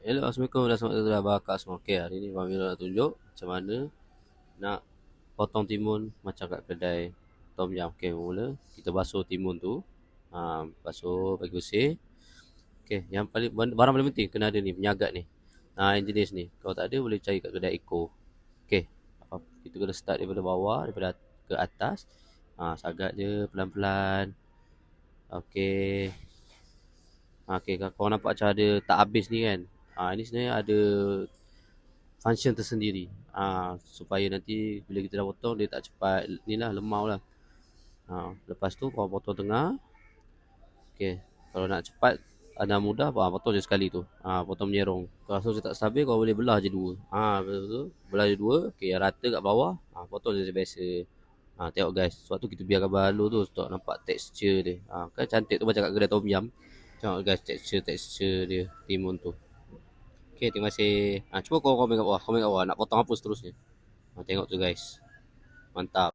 Hello, Assalamualaikum dan selamat datang bakar semua. Okay, hari ni Abang Mira nak tunjuk macam mana nak potong timun macam kat kedai Tom Yum. Okay, mula kita basuh timun tu. Basuh, bagi bersih. Okay, yang paling barang paling penting kena ada ni, penyagat ni. Yang jenis ni. Kalau tak ada boleh cari kat kedai Eco. Okay, kita kena start daripada bawah, daripada ke atas. Sagat je pelan-pelan. Okay. Okay, kalau nampak macam ada tak habis ni kan. Ini sebenarnya ada function tersendiri, supaya nanti bila kita dah potong dia tak cepat ni lah, lemau lah. Lepas tu kau potong tengah. Okay, kalau nak cepat dan mudah, potong je sekali tu. Potong menyerong. Kalau rasa tak stabil kau boleh belah je dua. Betul tu, belah je dua. Okay, rata kat bawah. Potong je biasa. Tengok guys, sebab tu kita biarkan berhalus tu untuk nampak tekstur dia. Kan cantik tu macam kat kedai Tom Yum. Tengok guys, tekstur dia timun tu. Okay, terima kasih. Cuba kau komen kat bawah. Nak potong apa seterusnya? Tengok tu guys. Mantap.